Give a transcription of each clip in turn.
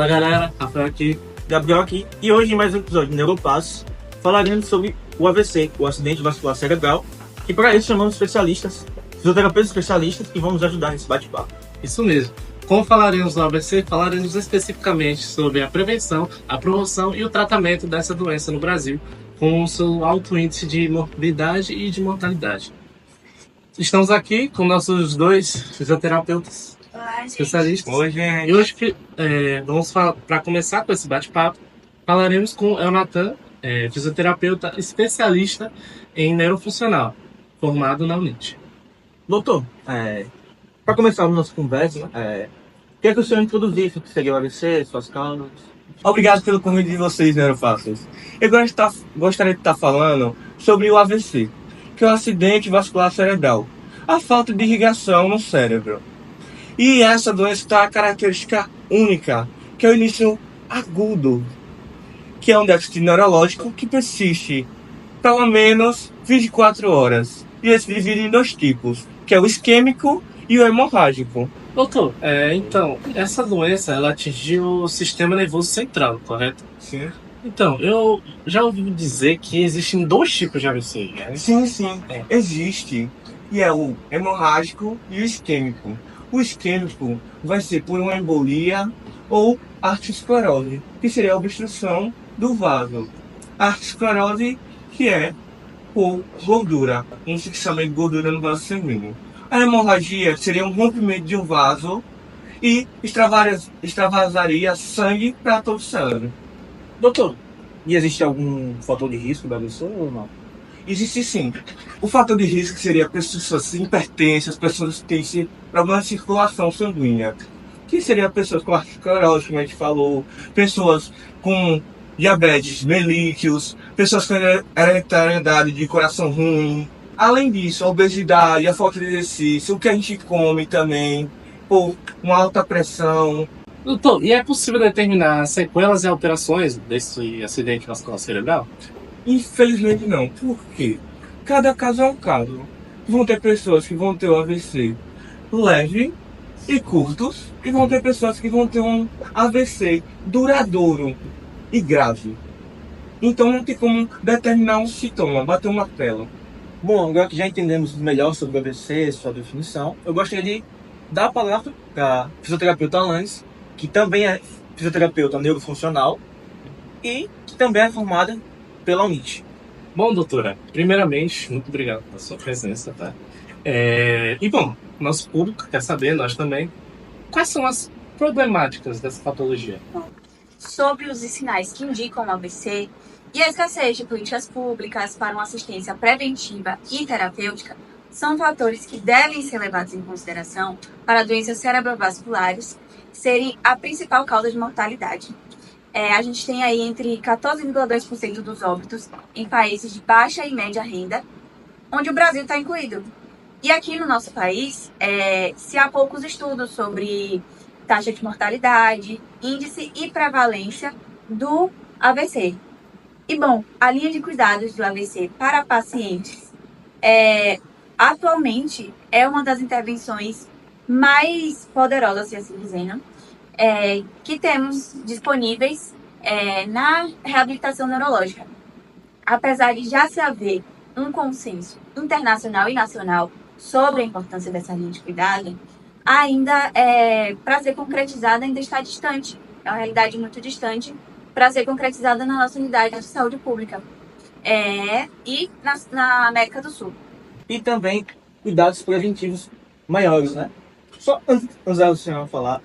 Fala galera, Rafael aqui, Gabriel aqui, e hoje em mais um episódio do Neuropass falaremos sobre o AVC, o acidente vascular cerebral, e para isso chamamos especialistas, fisioterapeutas especialistas que vão nos ajudar nesse bate-papo. isso mesmo. Como falaremos no ABC, falaremos especificamente sobre a prevenção, a promoção e o tratamento dessa doença no Brasil, com o seu alto índice de morbidade e de mortalidade. Estamos aqui com nossos dois fisioterapeutas especialistas. Oi, gente. E hoje, vamos falar, para começar com esse bate-papo, falaremos com o Elnatan, fisioterapeuta especialista em neurofuncional, formado na UNIT. Doutor, para começar a nossa conversa, queria que o senhor introduzisse o que seria o AVC, suas causas. Obrigado pelo convite de vocês, Neurofáceis. Eu gostaria de estar falando sobre o AVC, que é o acidente vascular cerebral, a falta de irrigação no cérebro. E essa doença tem uma característica única, que é o início agudo, que é um déficit neurológico que persiste pelo menos 24 horas. E esse divide em dois tipos, que é o isquêmico e o hemorrágico. Doutor, então, essa doença ela atingiu o sistema nervoso central, correto? Sim. Então, eu já ouvi dizer que existem dois tipos de AVC, né? Sim, existe. E é o hemorrágico e o isquêmico. O isquêmico vai ser por uma embolia ou arteriosclerose, que seria a obstrução do vaso. A arteriosclerose, que é por gordura, um fixamento de gordura no vaso sanguíneo. A hemorragia seria um rompimento de um vaso e extravasaria sangue para todo o cérebro. Doutor, e existe algum fator de risco da AVC ou não? Existe sim. O fator de risco seria pessoas hipertensas, pessoas que têm problema de circulação sanguínea. Que seria pessoas com arteriosclerose, como a gente falou, pessoas com diabetes mellitus, pessoas com hereditariedade de coração ruim. Além disso, a obesidade, a falta de exercício, o que a gente come também, ou uma alta pressão. Doutor, e é possível determinar sequelas e alterações desse acidente vascular cerebral? Infelizmente não. Por quê? Cada caso é um caso. Vão ter pessoas que vão ter um AVC leve e curtos, e vão ter pessoas que vão ter um AVC duradouro e grave. Então não tem como determinar um sintoma, bater um martelo. Bom, agora que já entendemos melhor sobre o AVC, sua definição, eu gostaria de dar a palavra para a fisioterapeuta Alanis, que também é fisioterapeuta neurofuncional e que também é formada pela UNIT. Bom, doutora, primeiramente, muito obrigado pela sua presença, tá? E bom, nosso público quer saber, nós também, quais são as problemáticas dessa patologia? Sobre os sinais que indicam o AVC e a escassez de políticas públicas para uma assistência preventiva e terapêutica são fatores que devem ser levados em consideração para doenças cerebrovasculares serem a principal causa de mortalidade. A gente tem aí entre 14,2% dos óbitos em países de baixa e média renda, onde o Brasil está incluído. E aqui no nosso país, se há poucos estudos sobre taxa de mortalidade, índice e prevalência do AVC. E bom, a linha de cuidados do AVC para pacientes atualmente é uma das intervenções mais poderosas, se assim dizendo, que temos disponíveis na reabilitação neurológica. Apesar de já se haver um consenso internacional e nacional sobre a importância dessa linha de cuidado, ainda para ser concretizada ainda está distante. É uma realidade muito distante para ser concretizada na nossa unidade de saúde pública e na América do Sul. E também cuidados preventivos maiores, né? Só antes da senhora falar,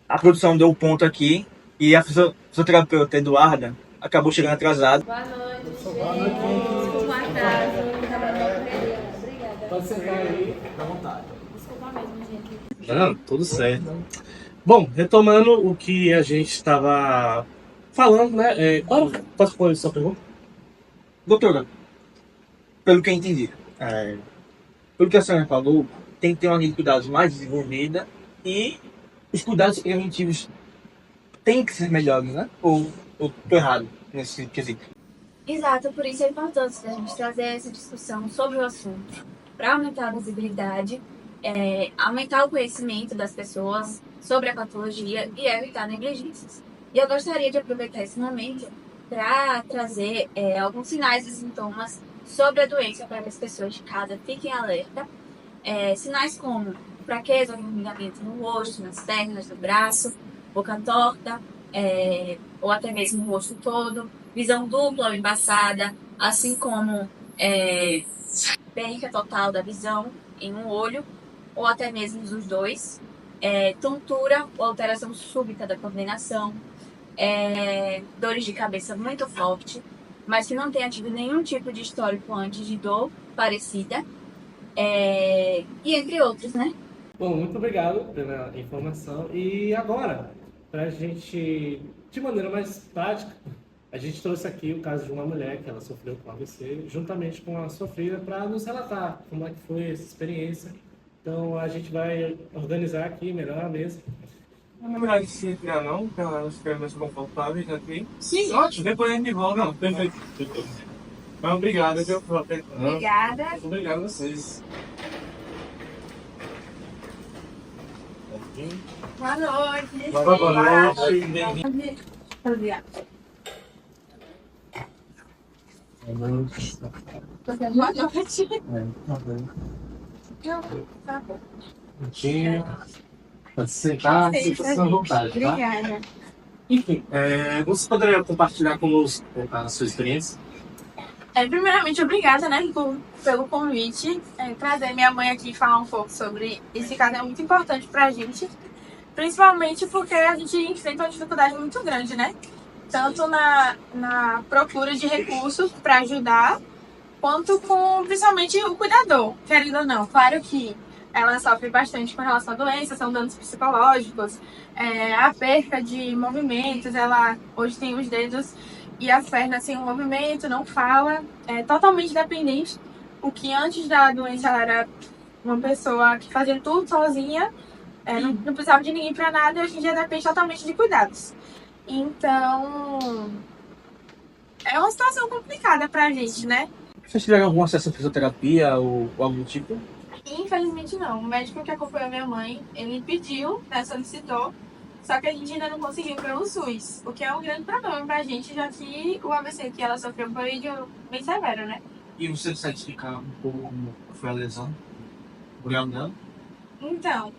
a produção deu ponto aqui e a fisioterapeuta Eduarda acabou chegando atrasada. Boa noite, gente. Boa noite. Desculpa o atraso. Obrigada. Pode sentar aí, à vontade. Desculpa mesmo, gente. Não, tudo certo. Bom, retomando o que a gente estava falando, né? Posso pôr sua pergunta? Doutora, pelo que eu entendi, pelo que a senhora falou, tem que ter uma linha de cuidados mais desenvolvida e os cuidados preventivos têm que ser melhores, né? Ou tô errado nesse quesito? Exato, por isso é importante a gente trazer essa discussão sobre o assunto, para aumentar a visibilidade aumentar o conhecimento das pessoas sobre a patologia e evitar negligências. E eu gostaria de aproveitar esse momento para trazer alguns sinais e sintomas sobre a doença para que as pessoas de casa fiquem alerta. Sinais como fraqueza ou envergonhamento no rosto, nas pernas, no braço, boca torta, ou até mesmo o rosto todo, visão dupla ou embaçada, assim como perca total da visão em um olho, ou até mesmo dos dois, tontura ou alteração súbita da coordenação, dores de cabeça muito forte, mas que não tenha tido nenhum tipo de histórico antes de dor parecida, e entre outros, né? Bom, muito obrigado pela informação. E agora, para a gente, de maneira mais prática, a gente trouxe aqui o caso de uma mulher que ela sofreu com AVC, juntamente com a sua filha, para nos relatar como é que foi essa experiência. Então, a gente vai organizar aqui melhor a mesa. Não é melhor se retirar não, para elas ficarem mais confortáveis aqui. Sim, Ótimo, depois a gente volta. Não, perfeito. Mas obrigado, viu? Obrigada. Obrigado a vocês. Boa noite. Boa noite. Bem-vindo. Obrigada. Boa noite. Tá bom. Pode sentar, sinta-se à vontade, tá? Obrigada. Enfim, você poderia compartilhar conosco a sua experiência? Primeiramente, obrigada, né, pelo convite. Trazer minha mãe aqui e falar um pouco sobre esse caso é muito importante pra gente. Principalmente porque a gente enfrenta uma dificuldade muito grande, né? Tanto na procura de recursos para ajudar, quanto com, principalmente, o cuidador, querendo ou não. Claro que ela sofre bastante com relação à doença, são danos psicológicos, a perca de movimentos, ela hoje tem os dedos e as pernas sem o movimento, não fala, é totalmente dependente. O que antes da doença ela era uma pessoa que fazia tudo sozinha, não precisava de ninguém para nada, e hoje em dia depende totalmente de cuidados. Então, é uma situação complicada pra gente, né? Vocês tiveram algum acesso à fisioterapia ou algo do tipo? Infelizmente não. O médico que acompanhou minha mãe, ele pediu, né, solicitou, só que a gente ainda não conseguiu pelo SUS, o que é um grande problema pra gente, já que o AVC que ela sofreu foi bem severo, né? E você consegue explicar um pouco como foi a lesão? O grau dela? Então,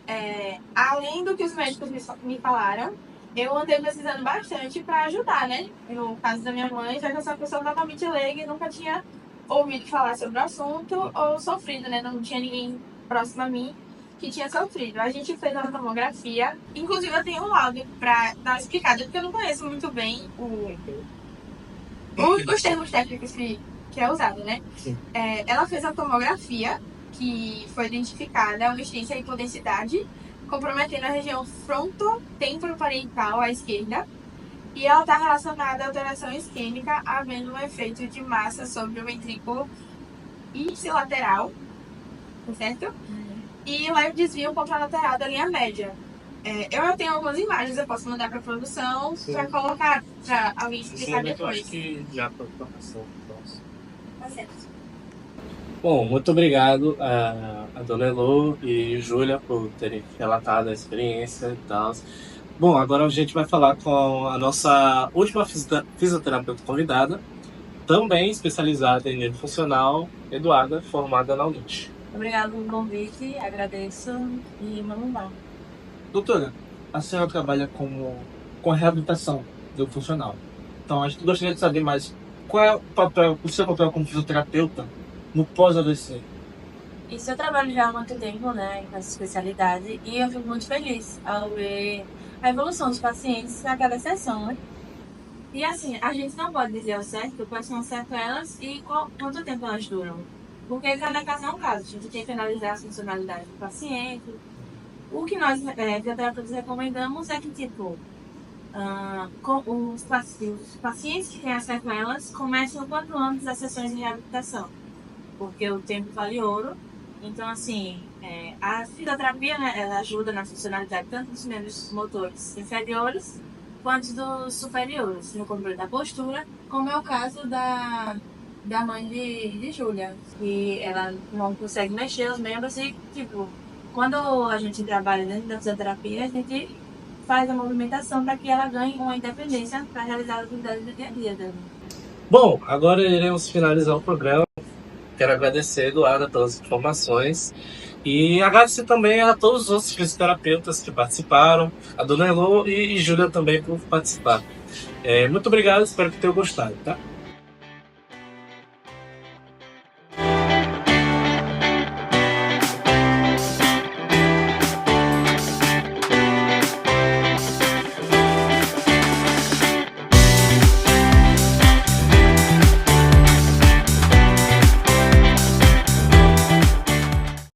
além do que os médicos me falaram, eu andei pesquisando bastante pra ajudar, né? No caso da minha mãe, já que eu sou uma pessoa totalmente leiga e nunca tinha ouvido falar sobre o assunto ou sofrido, né? Não tinha ninguém próximo a mim que tinha sofrido. A gente fez uma tomografia, inclusive eu tenho um laudo pra dar uma explicada, porque eu não conheço muito bem os termos técnicos que é usado, né? Ela fez a tomografia, que foi identificada uma extensa hipodensidade, comprometendo a região fronto-temporoparietal à esquerda, e ela está relacionada à alteração isquêmica, havendo um efeito de massa sobre o ventrículo ipsilateral, certo? E leve desvio contralateral da linha média. Eu tenho algumas imagens, eu posso mandar para a produção para colocar, para alguém explicar depois. Eu acho que já para a passou. Tá certo. Bom, muito obrigado a Dona Elô e Júlia por terem relatado a experiência e tal. Bom, agora a gente vai falar com a nossa última fisioterapeuta convidada, também especializada em nervo funcional, Eduarda, formada na UNIT. Obrigada pelo convite, agradeço e vamos lá. Doutora, a senhora trabalha com a reabilitação do funcional. Então, a gente gostaria de saber mais qual é o seu papel como fisioterapeuta no pós-AVC. Isso eu trabalho já há muito tempo, né, nessa especialidade, e eu fico muito feliz ao ver a evolução dos pacientes a cada sessão, né? E assim, a gente não pode dizer ao certo quais são as sequelas e quanto tempo elas duram. Porque cada caso é um caso, a gente tem que analisar a funcionalidade do paciente. O que nós, fisioterapeutas, recomendamos é que, tipo, os pacientes que têm as sequelas comecem o quanto antes as sessões de reabilitação, porque o tempo vale ouro. Então, assim, a fisioterapia, né, ela ajuda na funcionalidade tanto dos membros motores inferiores quanto dos superiores, no controle da postura, como é o caso da mãe de Júlia, que ela não consegue mexer os membros e, tipo, quando a gente trabalha dentro da fisioterapia, a gente faz a movimentação para que ela ganhe uma independência para realizar as atividades do dia a dia dela. Bom, agora iremos finalizar o programa. Quero agradecer, Eduarda, pelas informações. E agradecer também a todos os outros fisioterapeutas que participaram, a Dona Elô e Júlia também por participar. Muito obrigado, espero que tenham gostado, tá?